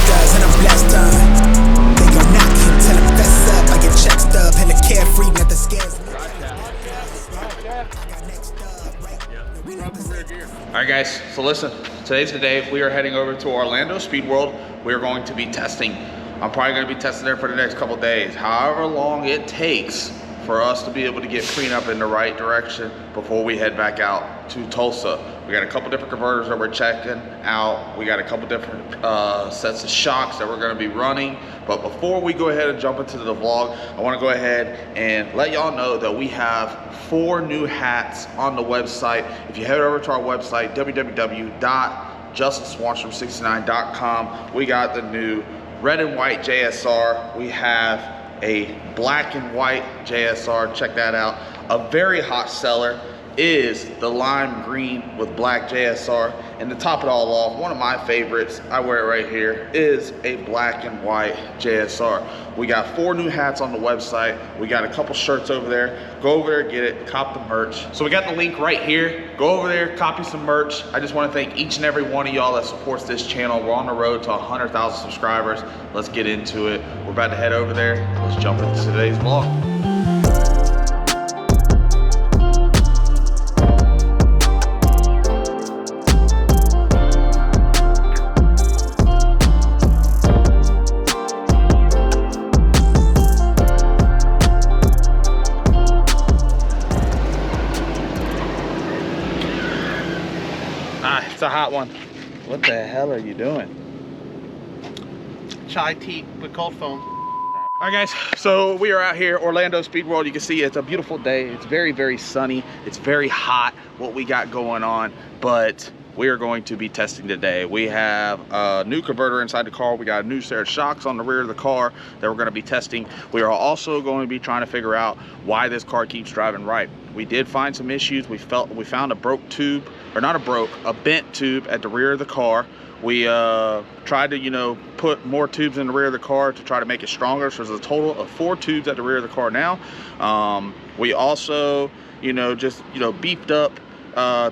gangsters and I'm blessed up. They gon' knock him, tell him fess up. I get checked up and the carefree, nothing scares me. Alright guys, so listen, today's the day. We are heading over to Orlando Speed World. We are going to be testing. I'm probably going to be testing there for the next couple days. However long it takes for us to be able to get Prenup in the right direction before we head back out to Tulsa. We got a couple different converters that we're checking out. We got a couple different sets of shocks that we're going to be running. But before we go ahead and jump into the vlog, I want to go ahead and let y'all know that we have 4 new hats on the website. If you head over to our website, www.justswanstrom69.com, we got the new red and white JSR. We have a black and white JSR. Check that out. A very hot seller is the lime green with black JSR. And to top it all off, one of my favorites, I wear it right here, is a black and white JSR. We got 4 new hats on the website. We got a couple shirts over there. Go over there, get it, cop the merch. So we got the link right here. Go over there, copy some merch. I just want to thank each and every one of y'all that supports this channel. We're on the road to 100,000 subscribers. Let's get into it. We're about to head over there. Let's jump into today's vlog. It's a hot one. What the hell are you doing? Chai tea with cold foam. All right guys, so we are out here, Orlando Speed World. You can see it's a beautiful day. It's very, very sunny. It's very hot, what we got going on, but we are going to be testing today. We have a new converter inside the car. We got a new set of shocks on the rear of the car that we're gonna be testing. We are also going to be trying to figure out why this car keeps driving right. We did find some issues. We found a broke tube, or not a bent tube at the rear of the car. We tried to, put more tubes in the rear of the car to try to make it stronger. So there's a total of 4 tubes at the rear of the car now. We also, beefed up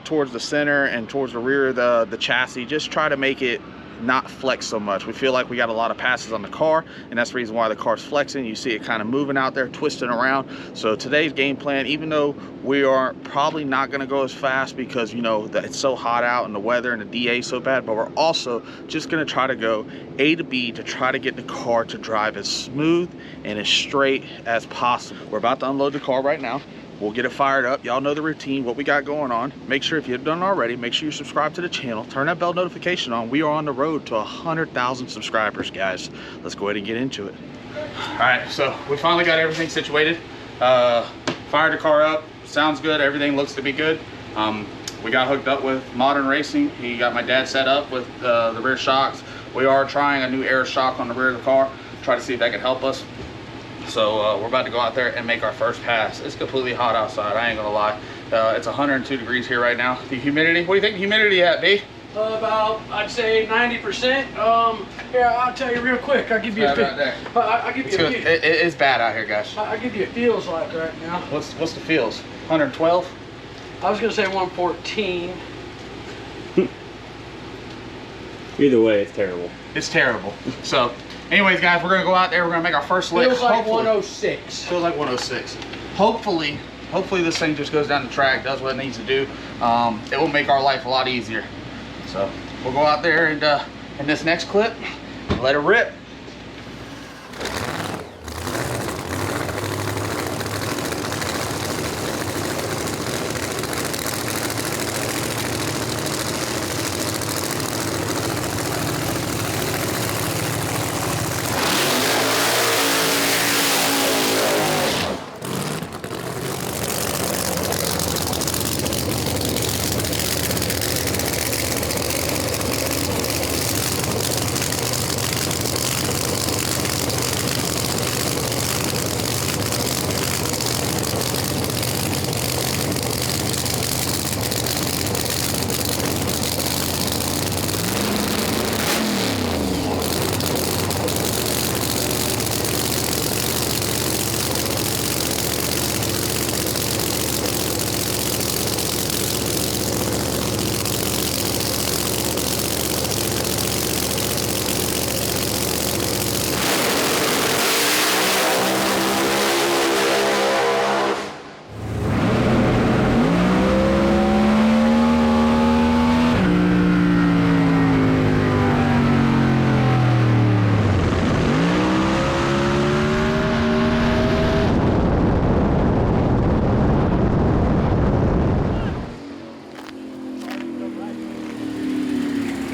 towards the center and towards the rear of the chassis. Just try to make it not flex so much. We feel like we got a lot of passes on the car, and that's the reason why the car's flexing. You see it kind of moving out there, twisting around. So today's game plan, even though we are probably not going to go as fast because that it's so hot out and the weather and the DA so bad, but we're also just going to try to go A to B to try to get the car to drive as smooth and as straight as possible. We're about to unload the car right now. We'll get it fired up. Y'all know the routine, what we got going on. Make sure, if you've done it already, make sure you subscribe to the channel. Turn that bell notification on. We are on the road to 100,000 subscribers, guys. Let's go ahead and get into it. All right, so we finally got everything situated. Fired the car up. Sounds good. Everything looks to be good. We got hooked up with Modern Racing. He got my dad set up with the rear shocks. We are trying a new air shock on the rear of the car. Try to see if that can help us. So we're about to go out there and make our first pass. It's completely hot outside, I ain't gonna lie. It's 102 degrees here right now. The humidity, what do you think the humidity at, B? About, I'd say 90%. Here, I'll tell you real quick. I'll give you a feel. I'll give you a feel. It's bad out here, guys. I'll give you a feels like right now. What's the feels? 112? I was gonna say 114. Either way, it's terrible. It's terrible. So, anyways, guys, we're gonna go out there. We're gonna make our first lick. Feels like 106. Feels like 106. Hopefully this thing just goes down the track, does what it needs to do. It will make our life a lot easier. So we'll go out there and in this next clip, let it rip.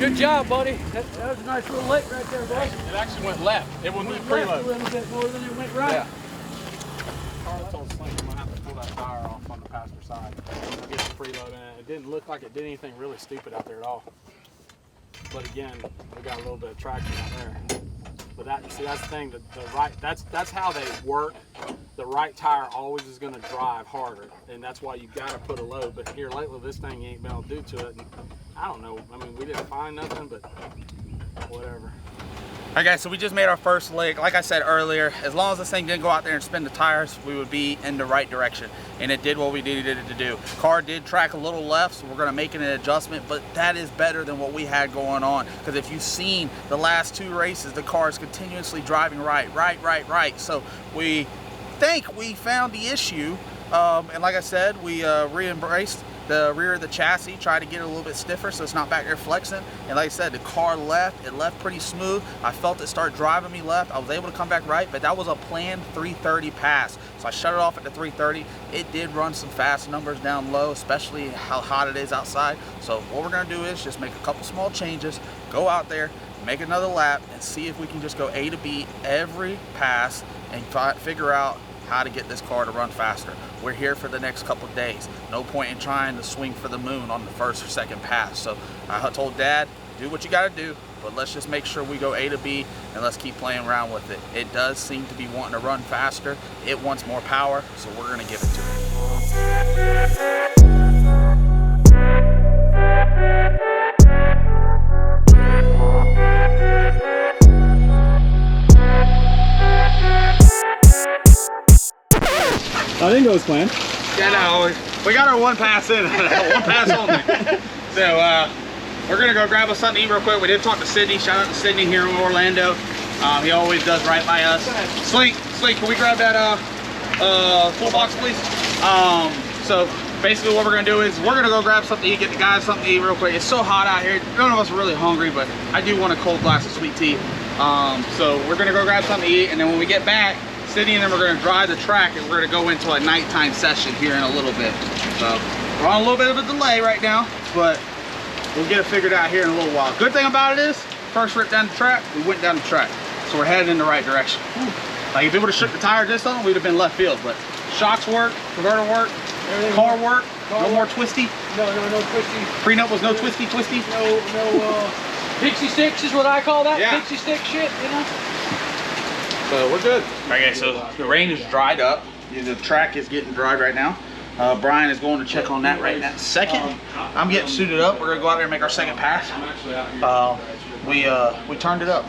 Good job, buddy. That was a nice little lick right there, boy. It actually went left. It will need Went left a preload. little bit more than it went right. Yeah. Carl told Slim I'm gonna have to pull that tire off on the passenger side. I'll get the preload in it. It didn't look like it did anything really stupid out there at all. But again, we got a little bit of traction out there. But that, see, that's the thing. That's how they work. The right tire always is going to drive harder, and that's why you got to put a load. But here lately, this thing ain't been able to do to it. And I don't know. I mean, we didn't find nothing, but whatever. All right, guys, so we just made our first lick. Like I said earlier, as long as this thing didn't go out there and spin the tires, we would be in the right direction. And it did what we needed it to do. Car did track a little left, so we're gonna make an adjustment, but that is better than what we had going on. Because if you've seen the last 2 races, the car is continuously driving right. So we think we found the issue. And like I said, we re-embraced the rear of the chassis, try to get it a little bit stiffer so it's not back there flexing. And like I said, the car left, it left pretty smooth. I felt it start driving me left. I was able to come back right, but that was a planned 330 pass. So I shut it off at the 330. It did run some fast numbers down low, especially how hot it is outside. So what we're gonna do is just make a couple small changes, go out there, make another lap, and see if we can just go A to B every pass and figure out how to get this car to run faster. We're here for the next couple of days. No point in trying to swing for the moon on the first or second pass. So I told Dad, do what you gotta do, but let's just make sure we go A to B and let's keep playing around with it. It does seem to be wanting to run faster. It wants more power, so we're gonna give it to it. I didn't go as planned. Yeah, no, we got our 1 pass in, 1 pass only. So we're gonna go grab us something to eat real quick. We did talk to Sydney. Shout out to Sydney here in Orlando. He always does right by us. Slink, can we grab that full box, please? So basically what we're gonna do is we're gonna go grab something to eat, get the guys something to eat real quick. It's so hot out here. None of us are really hungry, but I do want a cold glass of sweet tea. So we're gonna go grab something to eat, and then when we get back, Sydney and then we're going to drive the track, and we're going to go into a nighttime session here in a little bit. So we're on a little bit of a delay right now, but we'll get it figured out here in a little while. Good thing about it is, first trip down the track, we went down the track. So we're heading in the right direction. Like if it would have shook the tires this on, we'd have been left field, but shocks work, converter work, car work, no more twisty. No twisty. Prenup was no twisty. No, pixie sticks is what I call that. Yeah. Pixie stick shit, you know? So we're good. All right, guys, so the rain is dried up. The track is getting dried right now. Brian is going to check on that right now. Second, I'm getting suited up. We're gonna go out there and make our second pass. We turned it up.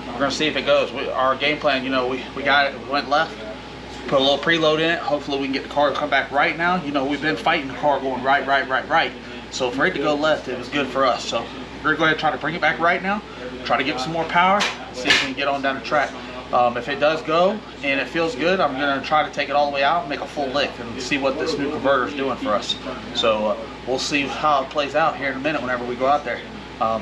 We're gonna see if it goes. Our game plan, you know, we got it, we went left, put a little preload in it. Hopefully we can get the car to come back right now. You know, we've been fighting the car going right. So for it to go left, it was good for us. So we're gonna go ahead and try to bring it back right now, try to give it some more power, see if we can get on down the track. If it does go and it feels good, I'm gonna try to take it all the way out and make a full lick and see what this new converter is doing for us. So we'll see how it plays out here in a minute whenever we go out there.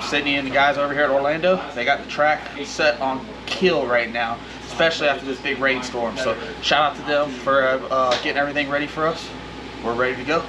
Sydney and the guys over here at Orlando, they got the track set on kill right now, especially after this big rainstorm. So shout out to them for getting everything ready for us. We're ready to go.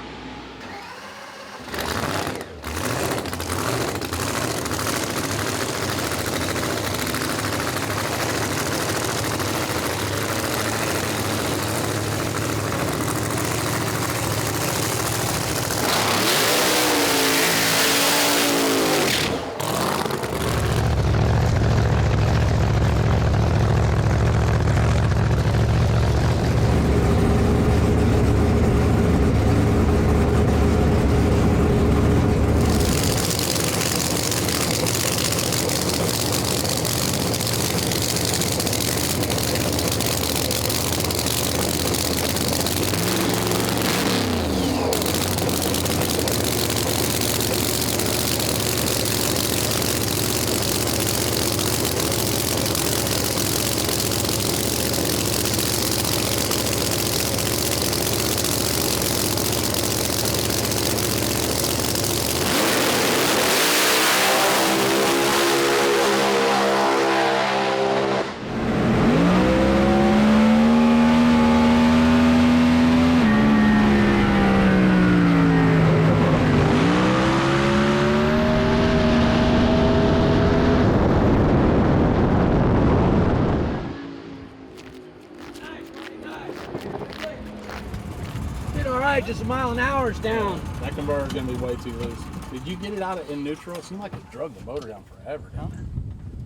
just a mile an hour is down. That converter's gonna be way too loose. Did you get it out in neutral? It seemed like it drug the motor down forever down there.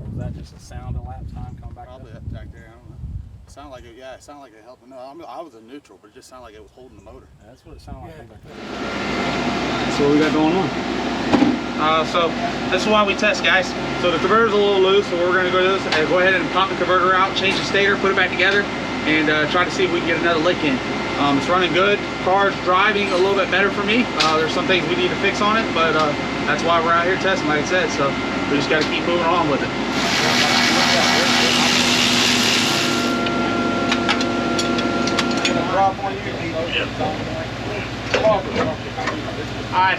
Or was that just a sound of lap time coming back? Probably up? up back there. I don't know. It sounded like it. Yeah, it sounded like it helped. No, I was in neutral, but it just sounded like it was holding the motor. That's what it sounded like. Yeah. Back there. So what we got going on? So this is why we test, guys. So the converter's a little loose, so we're going to go ahead and pop the converter out, change the stator, put it back together, and try to see if we can get another lick in. It's running good. Car's driving a little bit better for me. There's some things we need to fix on it, but that's why we're out here testing, like I said. So we just got to keep moving on with it. Drop on you. Yep. All right.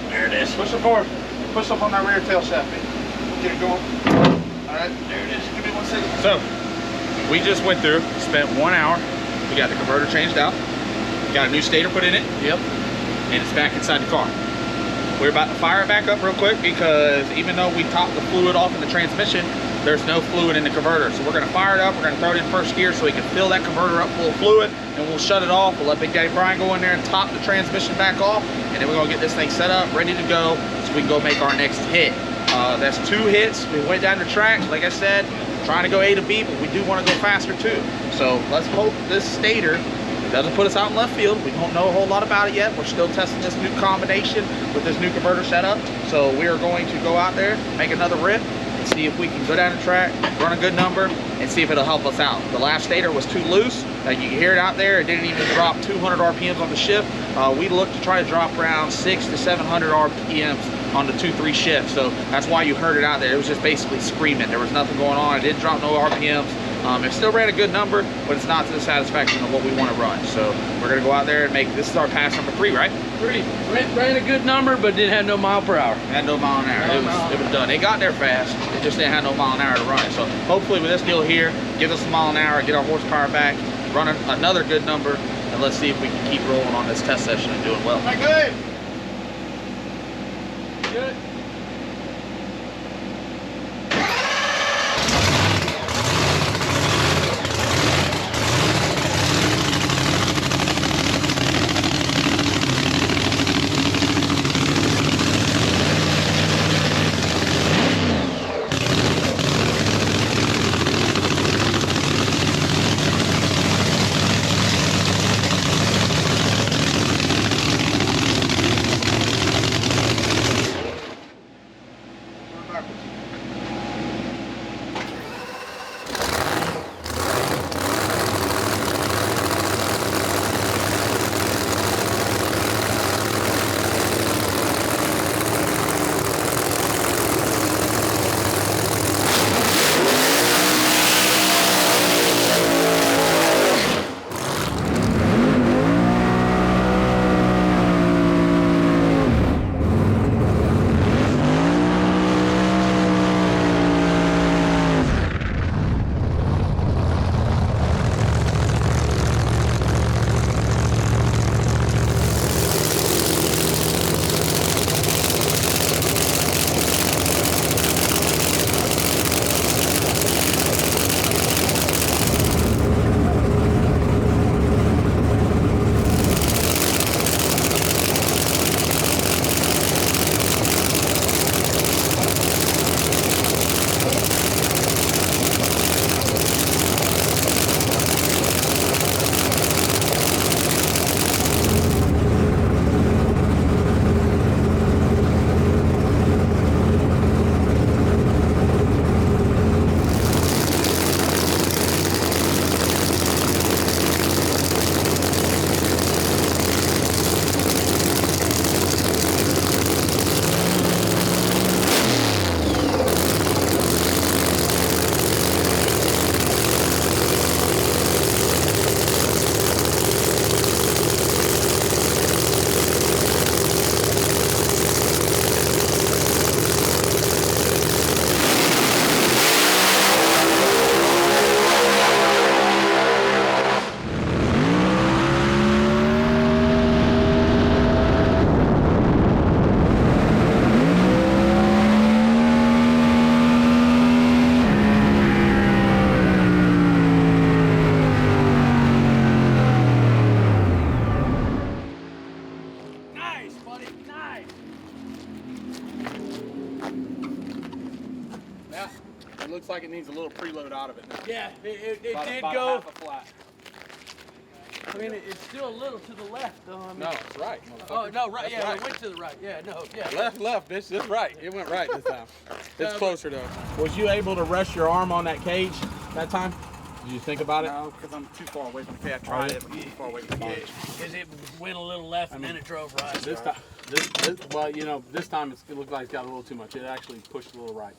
There it is. Push it forward. Push up on that rear tail shaft. Get it going. All right, there it is. Give me 1 second. So, we just went through, spent 1 hour. We got the converter changed out. Got a new stator put in it. Yep. And it's back inside the car. We're about to fire it back up real quick because even though we topped the fluid off in the transmission, there's no fluid in the converter. So we're gonna fire it up. We're gonna throw it in first gear so we can fill that converter up full of fluid, and we'll shut it off. We'll let Big Daddy Brian go in there and top the transmission back off, and then we're gonna get this thing set up, ready to go, so we can go make our next hit. That's 2 hits. We went down the track, like I said, trying to go A to B, but we do want to go faster too. So let's hope this stator doesn't put us out in left field. We don't know a whole lot about it yet. We're still testing this new combination with this new converter setup. So we are going to go out there, make another rip, and see if we can go down the track, run a good number, and see if it'll help us out. The last stator was too loose. You can hear it out there. It didn't even drop 200 RPMs on the shift. We looked to try to drop around 600 to 700 RPMs on the 2-3 shift. So that's why you heard it out there. It was just basically screaming. There was nothing going on. It didn't drop no RPMs. It still ran a good number, but it's not to the satisfaction of what we want to run. So we're gonna go out there and make, this is our pass number 3, right? 3. Ran a good number, but didn't have no mile per hour. Had no mile an hour. It was done. It got there fast. It just didn't have no mile an hour to run it. So hopefully with this deal here, give us a mile an hour, get our horsepower back, run another good number, and let's see if we can keep rolling on this test session and doing well. Good. Good. looks like it needs a little preload out of it now. Yeah, it did about go. half a flat. I mean, it's still a little to the left, though. I mean, No, it's right. oh no, right? That's Yeah, right. it went to the right. Yeah, no, yeah. Left, bitch. It's right. It went right this time. It's closer though. Was you able to rest your arm on that cage that time? Did you think about it? No, because I'm too far away from the cage. I tried it, but I'm too far away from the cage. Because it went a little left and then it drove right. This time, well, you know, this time it looked like it's got a little too much. It actually pushed a little right.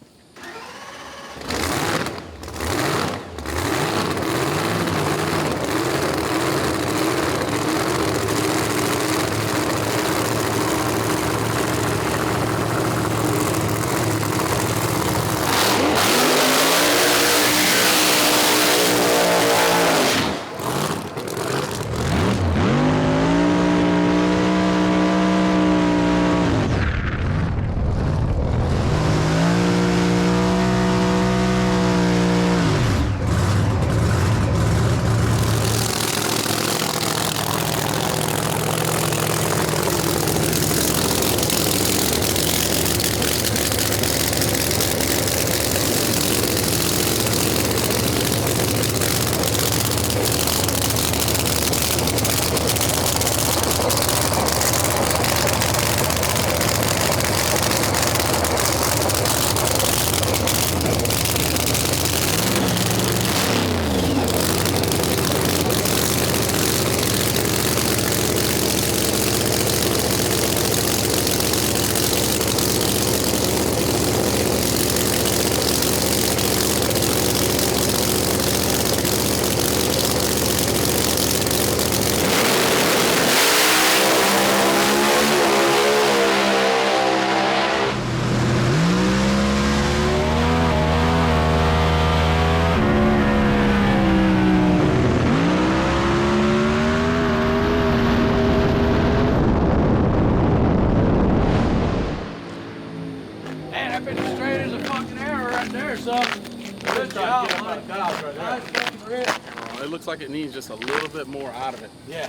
It looks like it needs just a little bit more out of it. Yeah.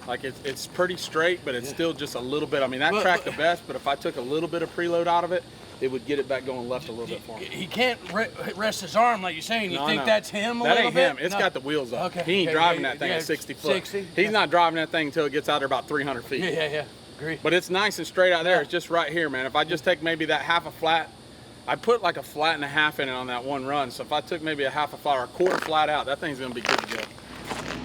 Like it's pretty straight, but it's still just a little bit. I mean, that tracked the best, but if I took a little bit of preload out of it, it would get it back going left a little bit for me. He can't rest his arm like you're saying. You think no. that's him a that little ain't bit? him. It's got the wheels up. Okay. He ain't driving that thing at 60 foot. 60? He's not driving that thing until it gets out there about 300 feet. Yeah. Agree. But it's nice and straight out there. It's just right here, man. If I just take maybe that half a flat, I put like a flat and a half in it on that one run. So if I took maybe a half a flat or a quarter flat out, that thing's gonna be good to go.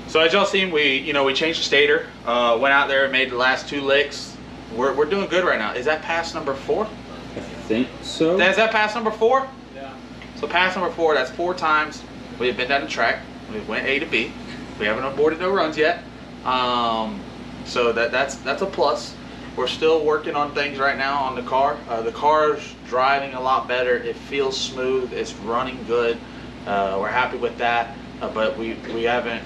So as y'all seen, we changed the stator, went out there and made the last 2 licks. We're doing good right now. Is that pass number 4? I think so. Is that pass number 4? Yeah. So pass number 4, that's 4 times we have been down the track. We went A to B. We haven't aborted no runs yet. So that's a plus. We're still working on things right now on the car. The car's driving a lot better. It feels smooth. It's running good. We're happy with that. But we haven't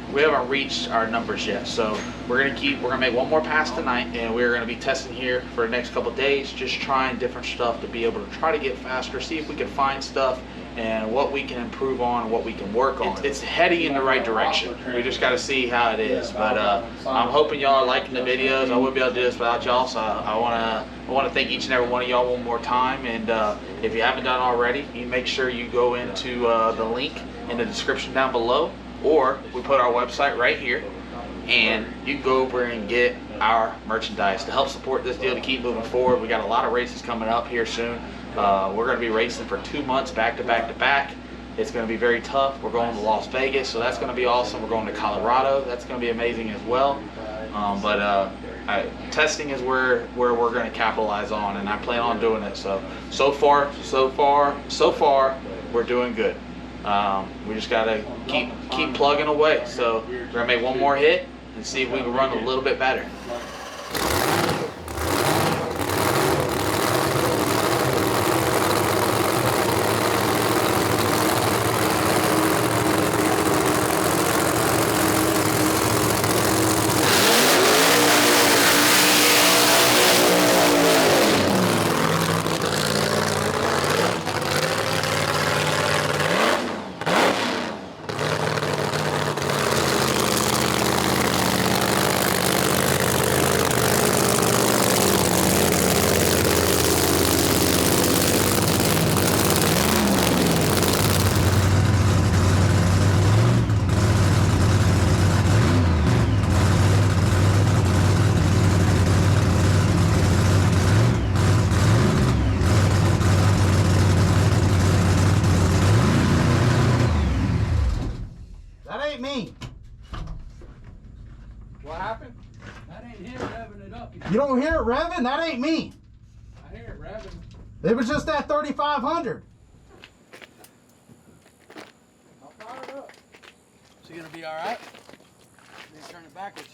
reached our numbers yet. So we're gonna make one more pass tonight, and we're gonna be testing here for the next couple of days, just trying different stuff to be able to try to get faster, see if we can find stuff and what we can improve on, what we can work on. It's heading in the right direction. We just got to see how it is. But I'm hoping y'all are liking the videos. I wouldn't be able to do this without y'all, so I want to thank each and every one of y'all one more time. And if you haven't done already, you make sure you go into the link in the description down below, or we put our website right here, and you can go over and get our merchandise to help support this deal to keep moving forward. We got a lot of races coming up here soon. We're going to be racing for 2 months back to back to back. It's going to be very tough. We're going to Las Vegas, so that's going to be awesome. We're going to Colorado. That's going to be amazing as well. Testing is where we're going to capitalize on, and I plan on doing it. So far, we're doing good. We just got to keep plugging away. So we're going to make one more hit and see if we can run a little bit better. What happened? That ain't him revving it up. You don't hear it revving? That ain't me. I hear it revving. It was just that 3,500. I'll fire it up. Is he gonna be all right? Then turn it backwards.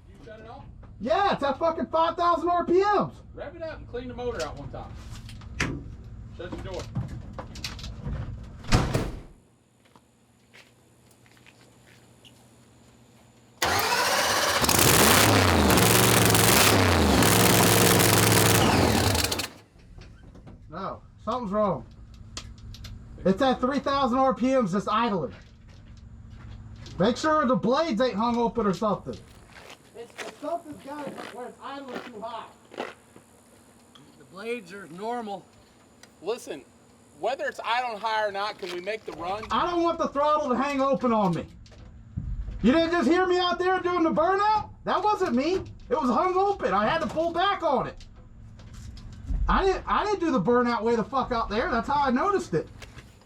You shut it off? Yeah, it's at fucking 5,000 RPMs. Rev it up and clean the motor out one time. Shut your door. No, something's wrong. It's at 3,000 RPMs, just idling. Make sure the blades ain't hung open or something. Something's got it where it's idling too high. The blades are normal. Listen, whether it's idle high or not, can we make the run? I don't want the throttle to hang open on me. You didn't just hear me out there doing the burnout? That wasn't me. It was hung open. I had to pull back on it. I didn't do the burnout way the fuck out there. That's how I noticed it.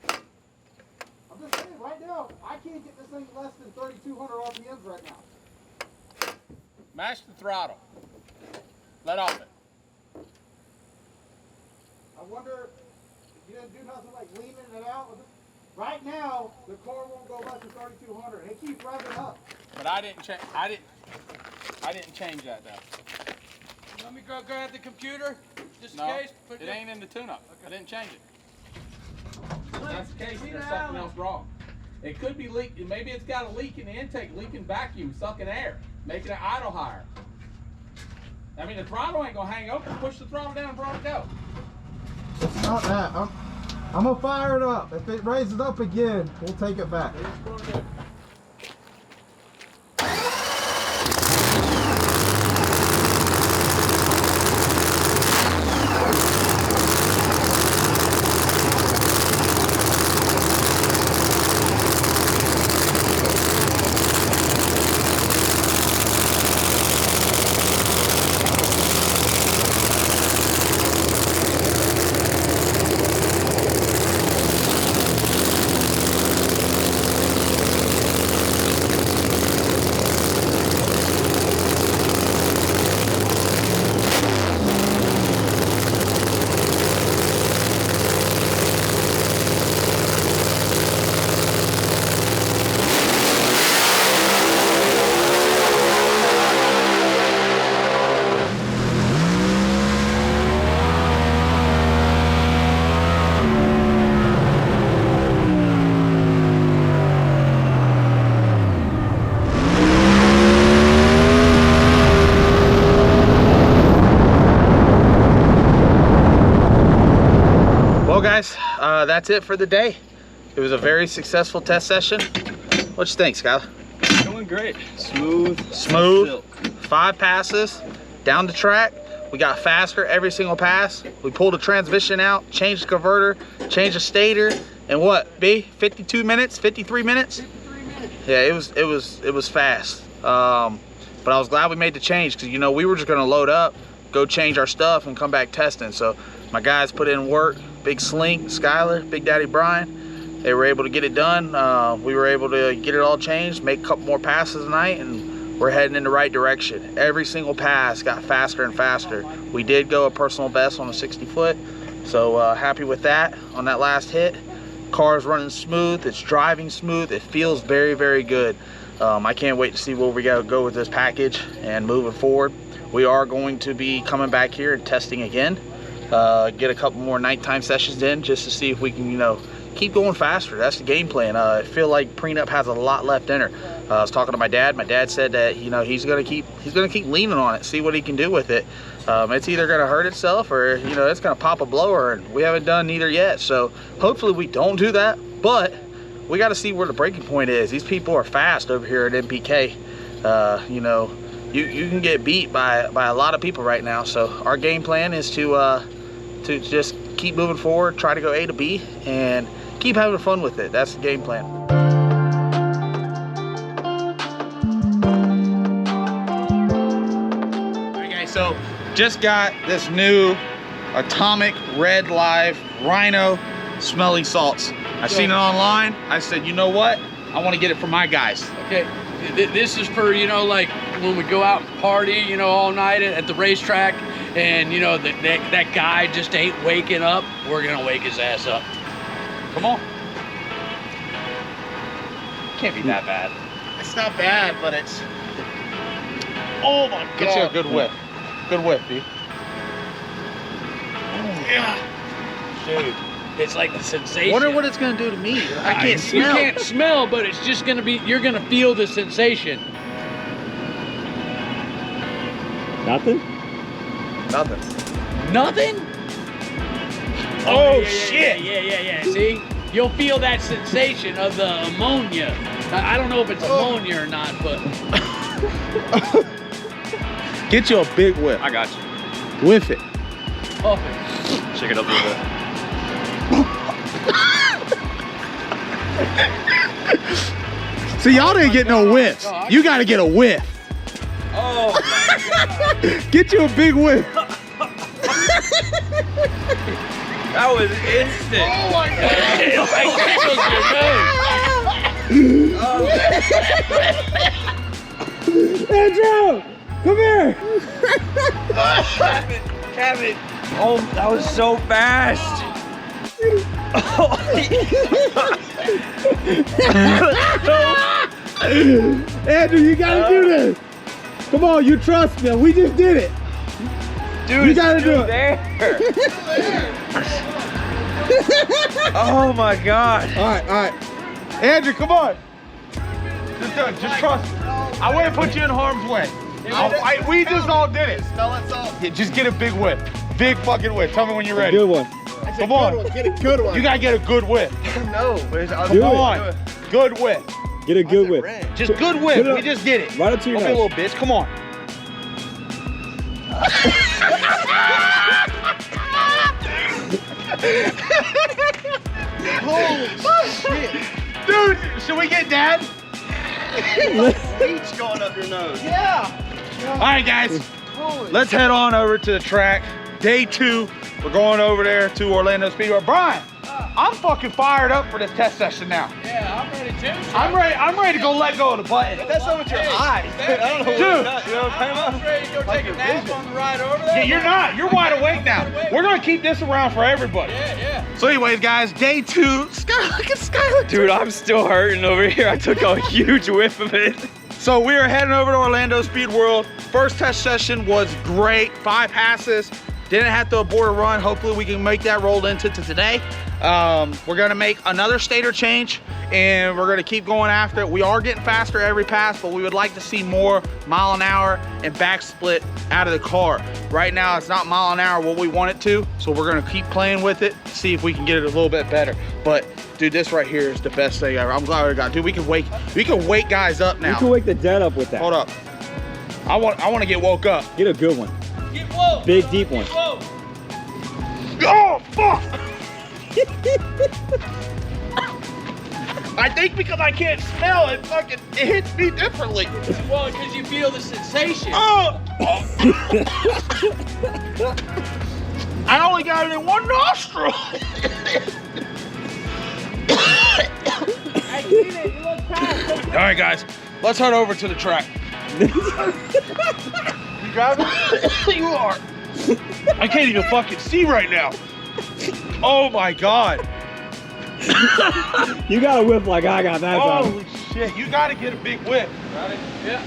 I'm just saying, right now, I can't get this thing less than 3,200 RPMs right now. Mash the throttle. Let off it. I wonder if you didn't do nothing like leaning it out. Right now, the car won't go less than 3,200. It keeps revving up. But I didn't change. I didn't change that though. Let me go grab the computer, just No, in case. it ain't in the tune-up. I didn't change it. If that's the case, See there's the something Allen? else wrong. It could be leaking. Maybe it's got a leak in the intake, leaking vacuum, sucking air, making it idle higher. I mean, the throttle ain't gonna hang open. Push the throttle down and throttle go. It's not that. I'm gonna fire it up. If it raises up again, we'll take it back. Here's what we're gonna do. Well guys, that's it for the day. It was a very successful test session. What you think, Skylar? Going great. Smooth. Smooth. 5 passes down the track. We got faster every single pass. We pulled the transmission out, changed the converter, changed the stator, and what, B? 52 minutes, 53 minutes? 53 minutes. Yeah, it was fast. But I was glad we made the change because, you know, we were just gonna load up, go change our stuff, and come back testing. So my guys put in work. Big Slink, Skylar, Big Daddy Brian, they were able to get it done. We were able to get it all changed, make a couple more passes tonight, and we're heading in the right direction. Every single pass got faster and faster. We did go a personal best on a 60 foot, so happy with that on that last hit. Car's running smooth, it's driving smooth, it feels very, very good. I can't wait to see where we gotta go with this package and moving forward. We are going to be coming back here and testing again. Get a couple more nighttime sessions in just to see if we can, you know, keep going faster. That's the game plan. I feel like Prenup has a lot left in her. I was talking to my dad. My dad said that, you know, he's gonna keep leaning on it, see what he can do with it. It's either gonna hurt itself or, you know, it's gonna pop a blower, and we haven't done neither yet. So hopefully we don't do that, but we got to see where the breaking point is. These people are fast over here at MPK. You know, you can get beat by a lot of people right now. So our game plan is to just keep moving forward, try to go A to B, and keep having fun with it. That's the game plan. Alright guys, so just got this new Atomic Red Live Rhino smelling salts. I seen it online. I said, you know what? I want to get it for my guys. Okay, this is for, you know, like when we go out and party, you know, all night at the racetrack, and you know that guy just ain't waking up. We're gonna wake his ass up. Come on. Can't be that bad. It's not bad, but it's. Oh my god. Get you a good whip. Good whip, dude. Yeah. Dude, it's like the sensation. Wonder what it's gonna do to me. I can't smell. You can't smell, but it's just gonna be, you're gonna feel the sensation. Nothing? Nothing. Nothing? Oh, yeah, shit. Yeah. See? You'll feel that sensation of the ammonia. I don't know if it's ammonia or not, but. Get you a big whip. I got you. Whiff it. Puff it. Shake it up a little bit. See, y'all didn't get no whiffs. You got to get a whiff. Oh, my God. Get you a big whiff. That was instant. Oh my god. It like tickles your nose. Andrew, come here. Kevin. Oh, that was so fast. Andrew, you got to do this. Come on, you trust me. We just did it. Dude, you got to do it. There. Oh my god. All right. Andrew, come on. Just trust me. I wouldn't put you in harm's way. We just all did it. Smell it, so. Yeah, just get a big whip. Big fucking whip. Tell me when you're ready. Good one. Come on. Get a good one. You gotta get a good whip. No, but Come on. Good whip. Get a good whip. Just good whip. Put it We up. just did it. Right up to your Don't be a nose. little bitch. Come on. Holy shit. Dude, should we get Dad? Beach going up your nose. Yeah. All right, guys. Let's head on over to the track. Day 2. We're going over there to Orlando Speedway. Brian, I'm fucking fired up for this test session now. Yeah, I'm ready too. I'm ready to go let go of the button. That's not with your eyes. I don't know what Dude. you're not, you know what I'm talking I'm about? ready to go take a nap on the ride over there. Yeah, you're not. You're wide awake now. We're gonna keep this around for everybody. Yeah. So anyways, guys, day 2. Look at Skylar. Dude, I'm still hurting over here. I took a huge whiff of it. So we are heading over to Orlando Speed World. First test session was great. 5 passes. Didn't have to abort a run. Hopefully we can make that roll into today. We're gonna make another stator change and we're gonna keep going after it. We are getting faster every pass, but we would like to see more mile an hour and back split out of the car. Right now it's not mile an hour what we want it to, so we're gonna keep playing with it, see if we can get it a little bit better. But dude, this right here is the best thing ever. I'm glad we got. Dude, we can wake guys up now. You can wake the dead up with that. Hold up. I want to get woke up. Get a good one. Get low. Big, deep one. Get low. Oh fuck! I think because I can't smell it, fucking it hits me differently. Well, because you feel the sensation. Oh! I only got it in one nostril. All right, guys, let's head over to the track. You driving? You are. I can't even fucking see right now. Oh my god. You got a whip like I got that time. Holy shit, you gotta get a big whip. Got it? Yeah.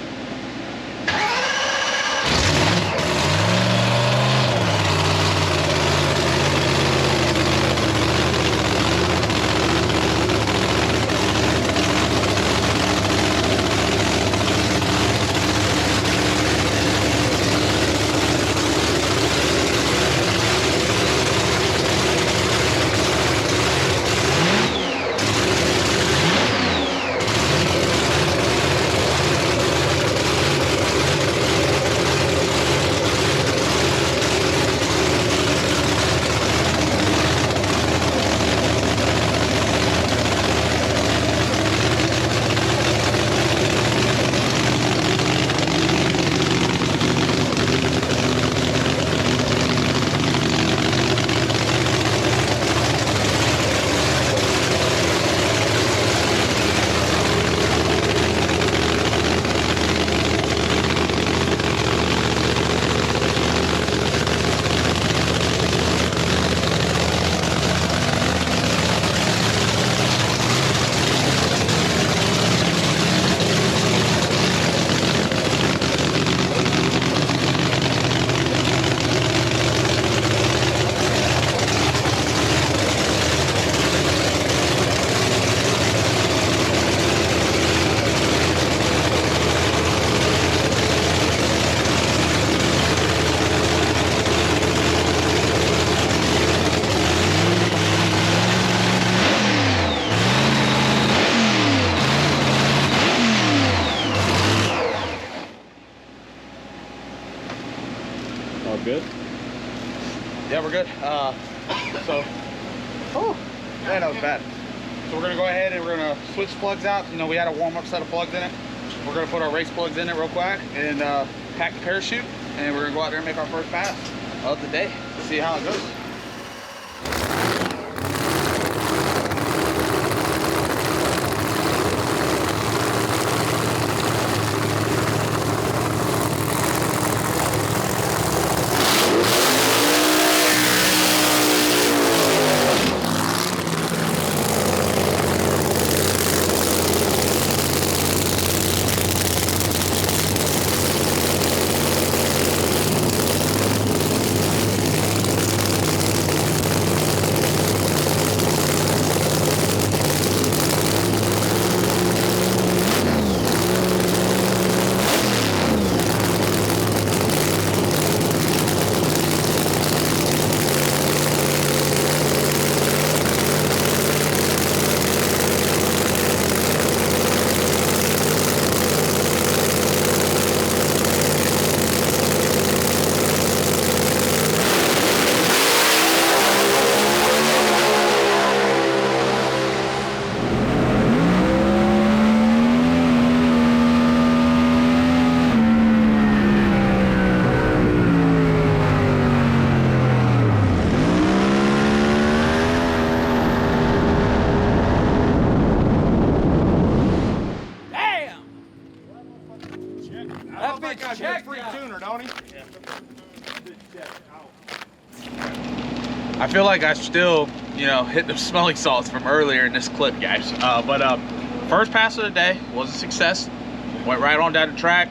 good? Yeah, we're good. Man, that was bad. So we're gonna go ahead and we're gonna switch plugs out. You know, we had a warm-up set of plugs in it. We're gonna put our race plugs in it real quick and pack the parachute, and we're gonna go out there and make our first pass of the day. See how it goes. I feel like I still, you know, hit the smelling salts from earlier in this clip, guys. First pass of the day was a success. Went right on down the track.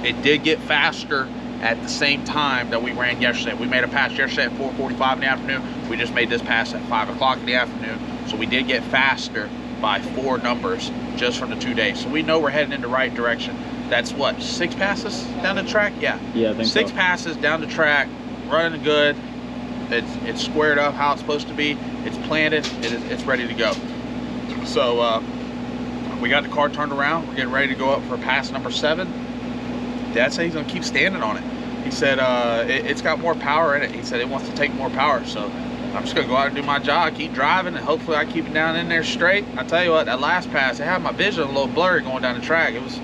It did get faster at the same time that we ran yesterday. We made a pass yesterday at 4:45 in the afternoon. We just made this pass at 5 o'clock in the afternoon. So we did get faster by 4 numbers just from the 2 days. So we know we're heading in the right direction. That's what, 6 passes down the track? Yeah. Yeah, I think 6 so. passes down the track, running good. It's squared up how it's supposed to be. It's planted. It's ready to go. So we got the car turned around. We're getting ready to go up for pass number 7. Dad said he's gonna keep standing on it. He said it's got more power in it. He said it wants to take more power. So I'm just gonna go out and do my job, keep driving, and hopefully I keep it down in there straight. I tell you what, that last pass, it had my vision a little blurry going down the track. It was,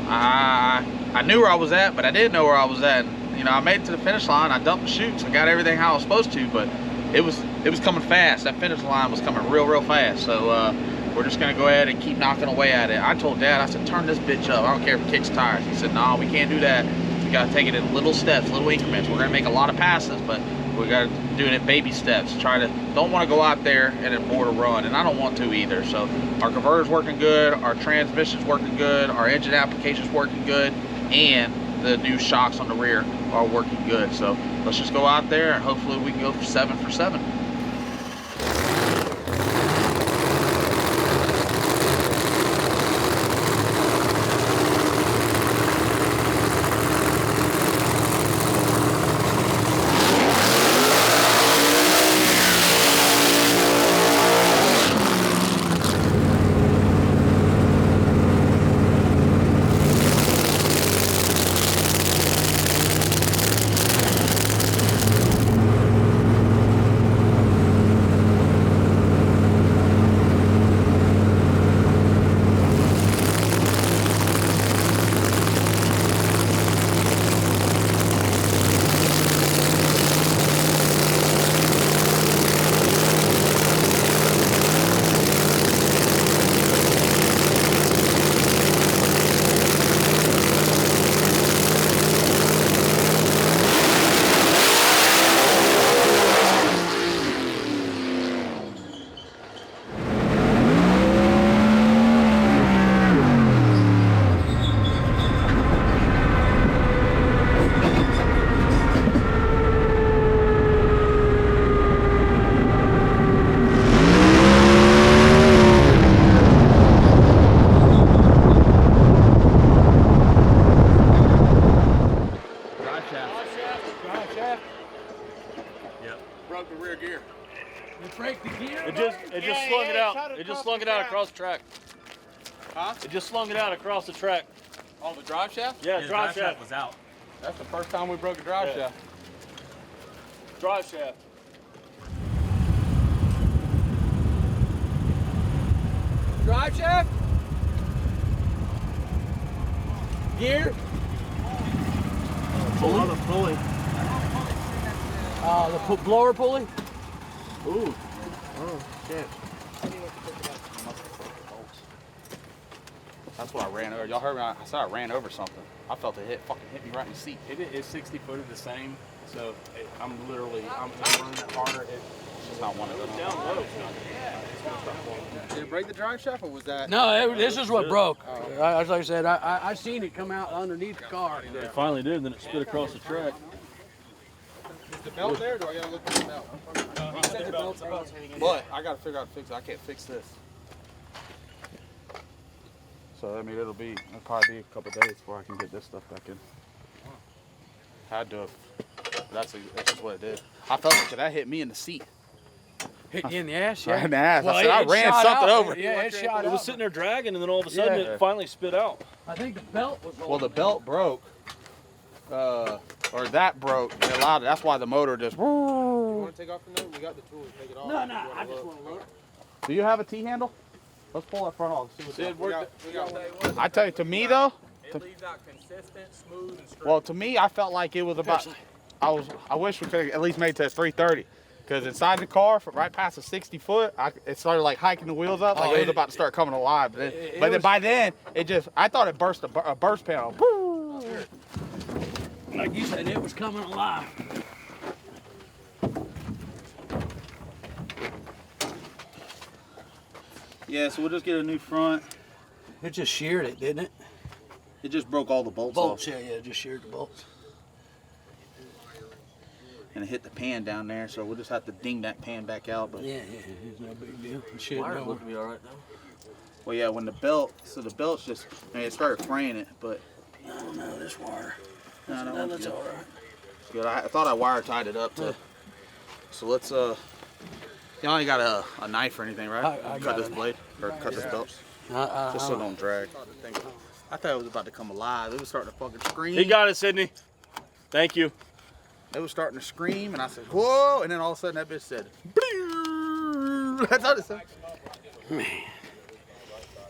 I knew where I was at, but I didn't know where I was at. You know, I made it to the finish line. I dumped the chutes. I got everything how I was supposed to, but it was coming fast. That finish line was coming real fast. So we're just gonna go ahead and keep knocking away at it. I told Dad, I said, turn this bitch up. I don't care if it kicks tires. He said, no, we can't do that. We gotta take it in little steps, little increments. We're gonna make a lot of passes, but we gotta do it in baby steps. Don't want to go out there and abort a run, and I don't want to either. So our converter's working good, our transmission's working good, our engine application's working good, and the new shocks on the rear are working good. So let's just go out there and hopefully we can go for 7 for 7. Broke the rear gear. You break the gear? It just slung it out. It just slung it out across the track. Huh? It just slung it out across the track. On the drive shaft? Yeah, drive shaft was out. That's the first time we broke a drive Yeah. shaft. Drive shaft. Drive shaft? Gear? Pulley. The blower pulley? Ooh. Oh, shit. That's what I ran over. Y'all heard me? I said I ran over something. I felt it fucking hit me right in the seat. It's 60 footed the same, so I'm running it harder. It's just not one of those. Down low. Did it break the drive shaft or was that? No, this is what broke. As I said, I seen it come out underneath the car. It finally did, then it spit across the track. Is the belt there or do I gotta look for the belt? He said the belt's hanging in. But I gotta figure out how to fix it. I can't fix this. So I mean, it'll probably be a couple days before I can get this stuff back in. Had to. That's just what it did. I felt like that hit me in the seat. Hit you in the ass, yeah? Right in the ass. Well, I said I it ran shot something out. over. Yeah, it shot It was out. sitting there dragging, and then all of a sudden Yeah. it finally spit out. I think the belt was Well, the belt broke, or that broke. And it allowed it. That's why the motor just. You want to take off the note? We got the tools. Take it off. No, I just want to look. Do you have a T handle? Let's pull that front off. See what's Sid, we got one. I tell you, to me though. It leaves out consistent, smooth, and straight. Well, to me, I felt like it was about. I wish we could have at least made it to 330, because inside the car, right past the 60 foot, it started like hiking the wheels up, like it was about to start coming alive. But then by then, I thought it burst a burst panel. Woo! Like you said, it was coming alive. Yeah, so we'll just get a new front. It just sheared it, didn't it? It just broke all the bolts Bolts, off, yeah, it just sheared the bolts. and it hit the pan down there. So we'll just have to ding that pan back out. But Yeah, it's no big deal. It should Wire's go. looking to be all right now. well, yeah, when the belt's just, I mean, it started fraying it, but Oh no, this wire. no, That's all right. it's good. I thought I wire tied it up to. So let's you only got a knife or anything, right? I Cut got this it. blade or cut this belt, I just so it don't drag. I thought it was about to come alive. It was starting to fucking scream. He got it, Sydney. Thank you. It was starting to scream, and I said, "Whoa!" And then all of a sudden, that bitch said, "Blew." That's what it said. Man,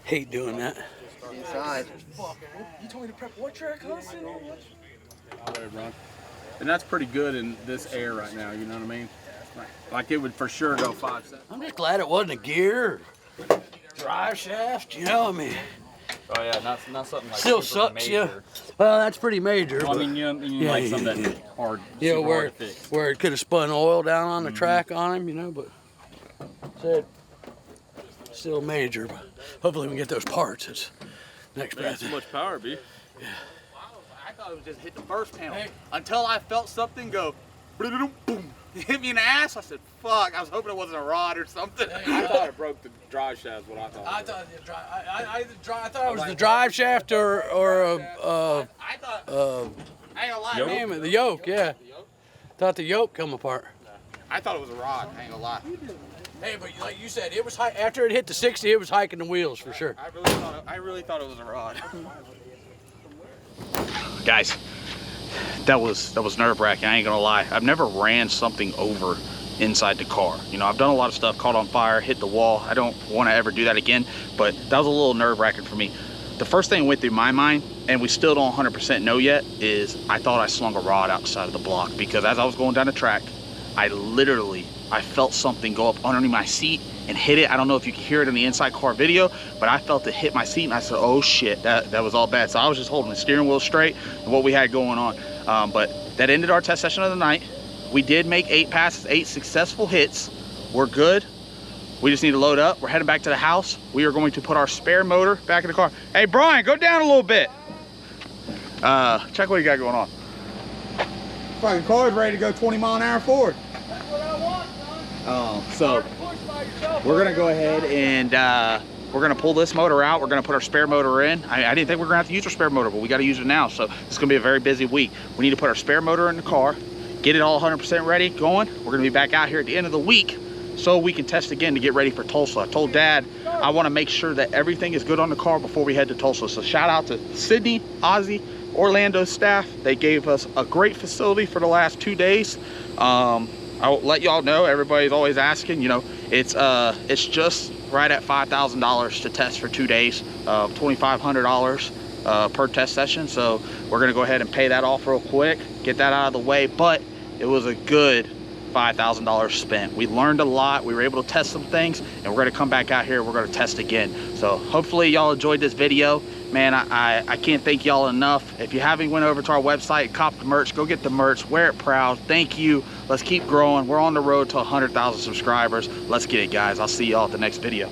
hate doing that. Inside. You told me to prep what track, huh, Sydney? And that's pretty good in this air right now, you know what I mean? Like it would for sure go 5 seconds. I'm just glad it wasn't a gear, or drive shaft. You know, I mean, Oh yeah, not something like still super sucks. major. Yeah. Well, that's pretty major. Well, I but- mean, you Yeah, like yeah, something yeah. that's hard, Yeah, super where hard to fix. where it could have spun oil down on the track on him, you know, but said still major. But hopefully we can get those parts. It's next Got breath. too much power, B. I thought it was just hit the first panel until I felt something go boom. It hit me in the ass. I said, "Fuck!" I was hoping it wasn't a rod or something. I thought it broke the drive shaft, what I thought. I thought I thought it was the drive shaft or I thought. I ain't gonna lie. damn it, the yoke. Yeah, thought the yoke come apart. I thought it was a rod. I ain't gonna lie. Hey, but like you said, it was after it hit the 60, it was hiking the wheels for sure. I really thought it was a rod. Guys, that was nerve-wracking. I ain't gonna lie. I've never ran something over inside the car. You know, I've done a lot of stuff, caught on fire, hit the wall. I don't want to ever do that again, but that was a little nerve-wracking for me. The first thing that went through my mind, and we still don't 100% know yet, is I thought I slung a rod outside of the block, because as I was going down the track, I felt something go up underneath my seat and hit it. I don't know if you can hear it in the inside car video, but I felt it hit my seat, and I said, "Oh shit, that was all bad." So I was just holding the steering wheel straight and what we had going on. But that ended our test session of the night. We did make 8 passes, 8 successful hits. We're good. We just need to load up. We're heading back to the house. We are going to put our spare motor back in the car. Hey Brian, go down a little bit. Check what you got going on. Fucking car's ready to go 20 mile an hour forward. That's what I want, son. So we're gonna go ahead and we're gonna pull this motor out. We're gonna put our spare motor in. I didn't think we were gonna have to use our spare motor, but we gotta use it now. So it's gonna be a very busy week. We need to put our spare motor in the car, get it all 100% ready, going. We're gonna be back out here at the end of the week so we can test again to get ready for Tulsa. I told Dad I wanna make sure that everything is good on the car before we head to Tulsa. So shout out to Sydney, Ozzy, Orlando staff. They gave us a great facility for the last 2 days. I'll let y'all know, everybody's always asking, you know, it's just right at $5,000 to test for 2 days, $2,500 per test session. So we're gonna go ahead and pay that off real quick, get that out of the way. But it was a good $5,000 spent. We learned a lot, we were able to test some things, and we're gonna come back out here, we're gonna test again. So hopefully y'all enjoyed this video. Man, I can't thank y'all enough. If you haven't went over to our website, cop the merch, go get the merch, wear it proud. Thank you. Let's keep growing. We're on the road to 100,000 subscribers. Let's get it, guys. I'll see y'all at the next video.